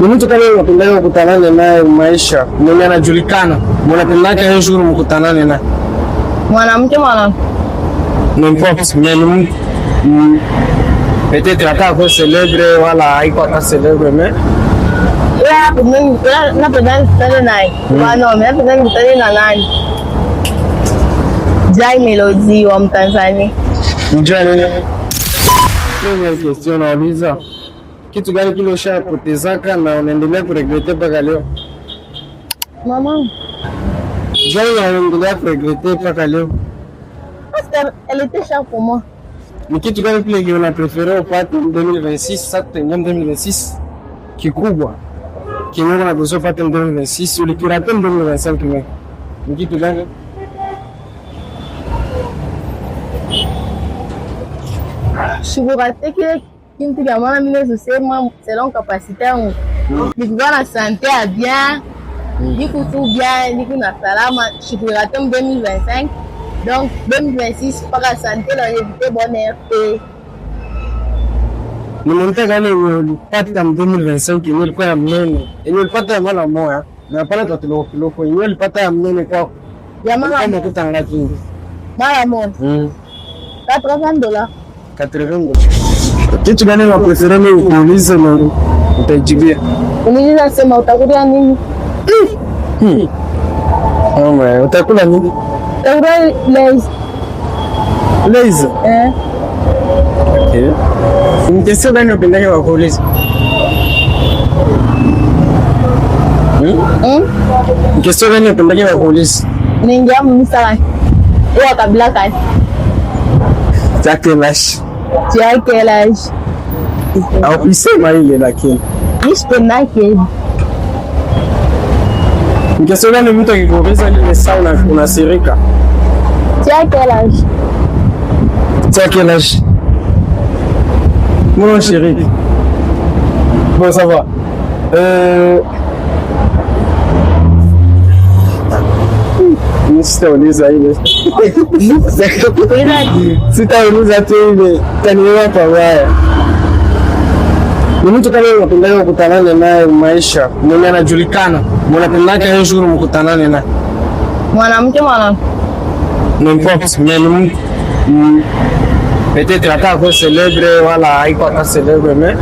Ni mtu kama unapenda kukutanana naye maisha, mwenye anajulikana, mnapenda kile shughuli mkutanane naye. Mwanamke mwanamke. N'importe, mais peut-être ata ko célèbre wala haiko ata célèbre mais napenda nikutane naye. Wanaume napenda nikutane na nani? Jai Melody wa Mtanzania. Njoo nini? Ni question nauliza. Kitu gani kile ushapotezaka na unaendelea kuregrete mpaka leo? Mama. Njoo unaendelea kuregrete mpaka leo. Parce qu'elle était chère pour moi. Ni kitu gani kile kile unapréféré upate 2026 sasa tuingia 2026 kikubwa? Kinyo na besoin upate 2026 ulikirate 2025 kile. Ni kitu gani? Shukurate kile kintu kya mwana mimi nasema selon capacité yangu. Nikuwa na santé ya bien, niko tout bien, niko na salama. Shukurate 2025. Donc 2026 mpaka santé la éviter bonheur et ni monte gani ulipata 2025 yenyewe ilikuwa ya mnene? Yenyewe ulipata mara moja na pale tatilo kiloko yenyewe ulipata ya mnene kwa ya mara kama kutanga kingi. Mara moja. $80. 80. Kitu gani wa prefer mimi kuuliza na utajibia? Uniuliza sema utakula nini? Utakula nini? Lays. Lays? Okay. Ni kitu gani unapenda kwa kuuliza? Ni kitu gani unapenda kwa kuuliza? Ningia msala. Wa kabla kani. Takelash. Takelash. Au isema ile lakini. Ispendake. Kitu gani mtu akikuuliza ile sauna unasirika? Takelash. Mon chéri. Bon, ça va. Sitauliza ile. Sitauliza tu ile. Tanielewa pabaya. Ni mtu kama unapenda kukutanana naye maisha, mwenye anajulikana, mnapenda kile shughuli mkutanane naye. Mwanamke mwanamke. N'importe, mais peut-être ata ko célèbre wala haiko ata célèbre mais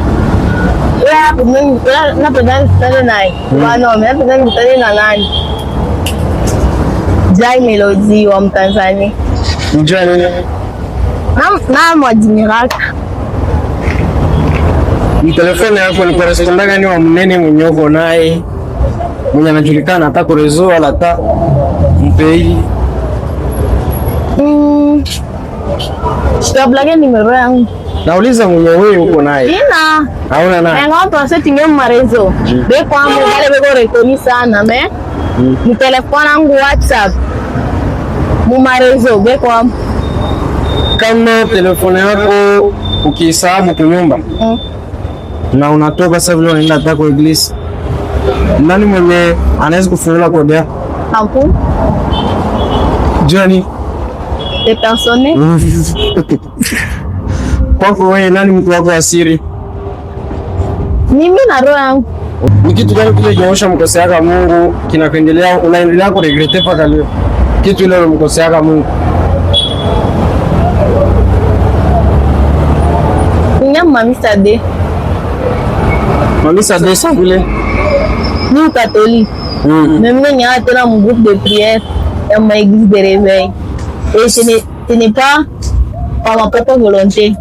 napenda nikutane naye. Wanaume napenda nikutane na nani? Jai Melody wa Mtanzania. Njoo nini? Na mwadmiraka. Ni telefone yako ni correspondant gani wa mnene mwenye uko naye? Mwenye anajulikana hata kwa rezo wala hata mpei. Sitablage numero yangu. Nauliza mwenye wewe uko naye. Sina. Hauna naye. Ngo to setting ya marezo. Be kwa mo wale bego rekoni sana me. Ni telefone yangu WhatsApp. Mu marezo be kwa kama telefone yako ukihesabu kwa nyumba. Na unatoka sasa vile unaenda hata kwa iglesi. Nani mwenye anaweza kufungula kodi yako? Hapo. Johnny. De personne. Kwako wewe nani mtu wako asiri? Mimi na roho yangu. Ni kitu gani kile kionyesha mkoseaga Mungu kinakuendelea unaendelea ku regrete mpaka leo? Kitu ile mkoseaga Mungu. Ninga Mami Sade. Mami Sade ça vile. Ni catholique. Même n'y a pas un groupe de prière et ma église de réveil. Et ce n'est pas par ma propre volonté.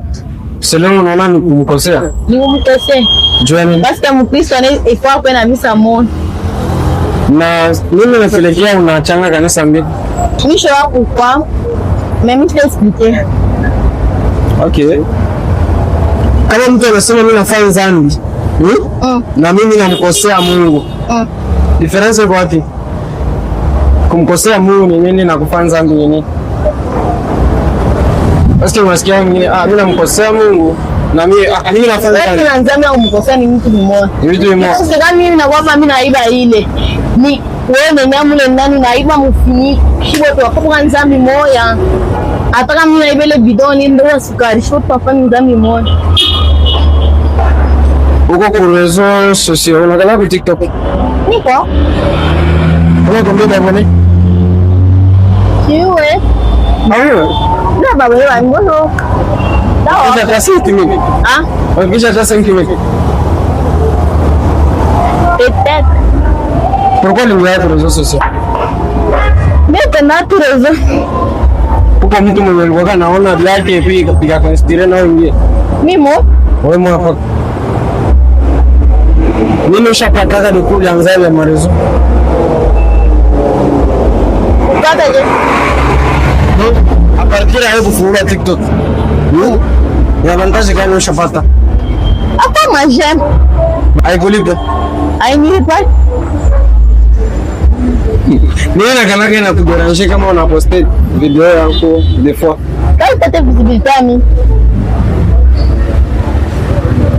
Selon unaona ni kumkosea. Ni kumkosea. Joani. Parce que Mkristo ifaa kuwa na misa moja. Na nini nafikiria unachanga kanisa mbili? Mwisho wako kwa mimi expliquer. Okay. Kama mtu anasema mimi nafanya dhambi, na mimi namkosea Mungu. Difference iko wapi? Kumkosea Mungu ni nini na kufanya dhambi ni nini? Basi unasikia mimi namkosea Mungu na mimi nafanya dhambi. Wewe dhambi au kumkosea ni mtu mmoja. Ni mtu mmoja. Sasa kama mimi na kwamba mimi naiba ile. Ni wewe na mule ndani naiba mfiniki. Shibo tu kwa dhambi moja. Hata kama mimi naiba ile bidoni ndio sukari, shibo tu kwa dhambi moja. Uko kwa réseaux sociaux, unaangalia kwa TikTok. Niko. Uko combien d'abonnés? Kiwe. Ayo. Na baba wewe ngono. Sawa. Kisha hata 5,000. Ah? Kisha hata 5,000. Peut-être. Pourquoi les réseaux sociaux? Mais tena tu réseau. Uko mtu mwenye alikuwa anaona vyake pia kapiga consider na wengine. Mimo? Wewe mwapa. Nini ushapataka ni kuanza ile marezo? Kata je? A partir ya kufungua TikTok. Ya vantaji gani ushapata? Hata majem. Haikulipa. Hainilipa. Nini nakanaka na kuboresha kama una post video yako des fois. Kama upate visibilité ami.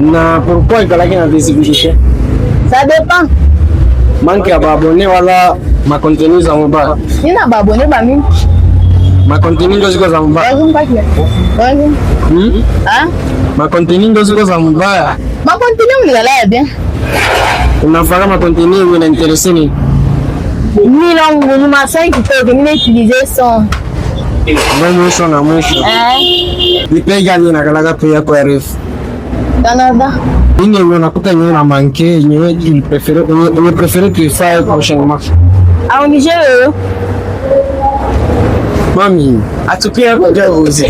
Na pourquoi ikalaki na visibilité? Ça dépend. Manque ya abonné wala ma contenu za mobile. Nina babone ba mimi. Ma contenu ndio ziko za mobile. Lazima paki. Lazima. Ah? Ma contenu ndio ziko za mobile. Ma continue mlala bien. Unafanya ma contenu ina interesse ni. Ni longo ni ma 5 to que mine utiliser son. Ndio mwisho na mwisho. Nipe gani na kalaga pia kwa ref. Canada. Nini unakuta nyewe na manke nyewe il préfère que ça prochainement. Au Niger. Mami, atupia kwa jaouzi.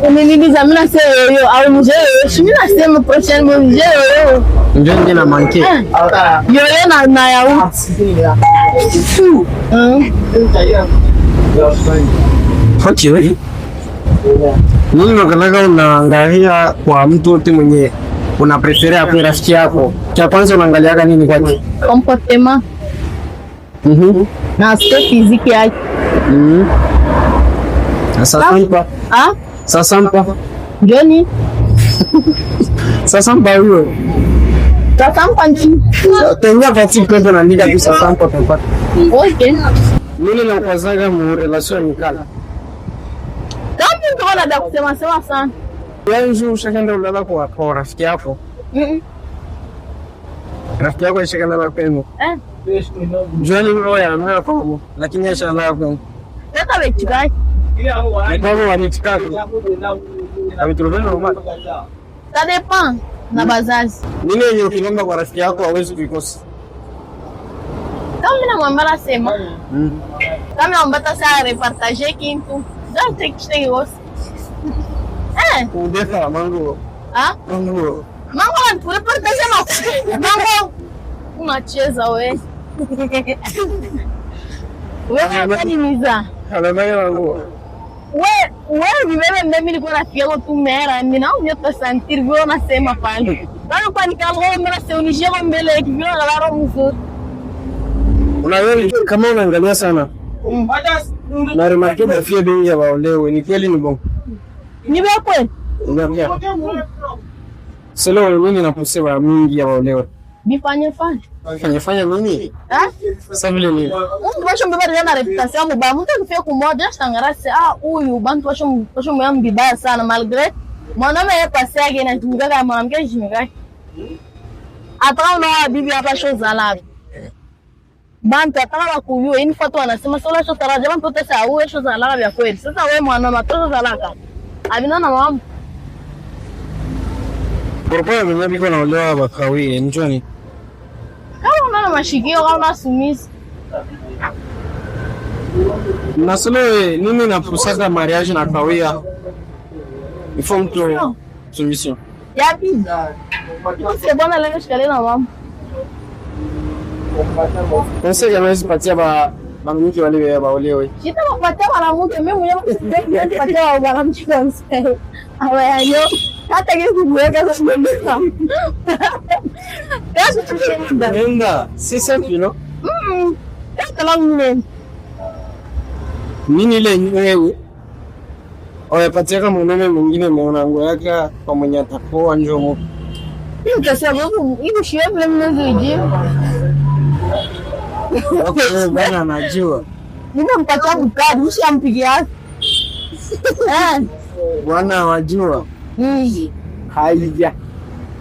Unililiza mina seo yo au Niger. Mina sema prochainement Niger. Ndio na manke. Yo na ya Okay. Nini unakalaga unaangalia kwa mtu wote mwenye una prefere hapo rafiki yako? Cha kwanza unaangaliaga nini kwake? Comportement. Na aspect physique yake. Sasa sampa. Ah? Sasa sampa. Johnny. Sasa sampa huyo. Sasa sampa nchi. Tenga pati pepe na ndio kabisa sampa pepe. Okay. Nini nakwazaga mu relation amicale? Kama ndio labda kusema sema sana. Yanzu ushakaenda ulala kwa rafiki yako. Rafiki yako ishakaenda na kwenu. Johnny roho ya nayo kwa lakini inshallah kwa. Tata wechikai. Kama wanitikaka. Ametulobena normal. Ça dépend na bazazi. Nini yenye ukilomba kwa rafiki yako hawezi kuikosa? Kama mimi namwambia sema. Kama naomba sasa repartager kitu. Zote kitenge gosi. Kudefa mango. Ah? Mango. Mango anarepartager mango. Unacheza wewe. Wewe ni miza. Alemanya mango. Wewe vivele mimi nilikuwa nafikia kwa tu mera mimi na unyo sentir vyo nasema pale. Bado kwa nikalo mera se unijia kwa mbele kivyo na roho mzuri. Unawewe kama unaangalia sana. Na remarque da fie bei ya waolewe ni kweli ni bongo. Ni bia kweli? Ndio. Selo mimi naposema mingi ya waolewe. Bifanye Fanya nini? Sasa vile nini? Basho mbeba na reputation mbaya. Mtu akifia kumoja shangarase huyu bantu basho mwambi mbaya sana malgré mwanaume yeye pasi yake inatumika kama mwanamke jimika. Hata una bibi hapa show zalabi. Bantu ataka kuyo ini fatu wanasema sala show taraja bantu tesa au show zalabi ya kweli. Sasa wewe mwanaume atozo zalaka. Abina na mama. Pourquoi mimi niko naolewa bakawi njoni? Kama unaona mashikio kama unasumisi. Nasolo nini na pusaka mariage na kawia? Il faut me trouver solution. Yapi? C'est bon aller shikale na mama. Conseil ya mwezi patia ba mwanamke wale waolewe. Shita mapatia mwanamke mimi mwenyewe patia mwanamke conseil. Awayo hata kile kuweka sasa mbele. Kazi tushenda. Nenda, si simple no? Hata langu Nini ile wewe? Oya patia kama mwanaume mwingine muona nguo yake kwa mwenye atakoa njoo. Hiyo kasema hiyo shia vile mnazoje. Okay, bana najua. Ninampatia bukadi, ushampigia. Bwana wajua. Haija.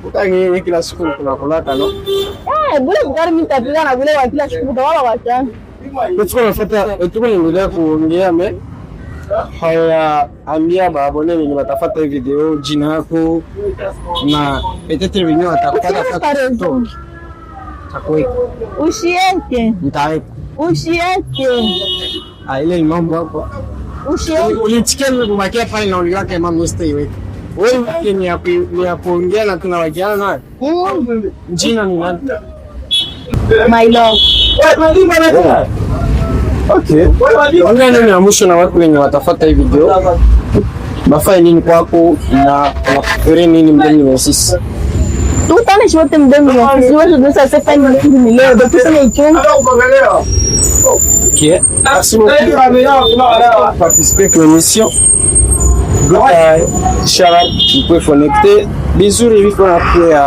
Utangi kila siku tunakulaka no. Bule bukari mimi nitapika na bule wa kila siku tawala wachana. Tuko niendelea kuongea haya ambia baabone wenye watafuata hii video jina yako na peut-être wenyewe watakupata TikTok. Takuweka. Usiente. Nitaweka. Usiente. Ile ni mambo hapo. Usiente. Ulitikia kubakia pale na uliwake mambo stay. Wewe ni ya kuongea na tunawajiana naye. Jina ni nani? My love. Okay. Ongea nini ya mwisho na watu wenye watafuata hii video? Bafanye nini kwako na wanakufikiria nini mbele ya sisi? Tukutane shote mbele ya sisi. Wewe ndio sasa fanya nini leo? Ndio tuseme ichungu. Ok. Merci beaucoup. Participer à l'émission. Inch'Allah, vous pouvez connecter. Bisous, les filles,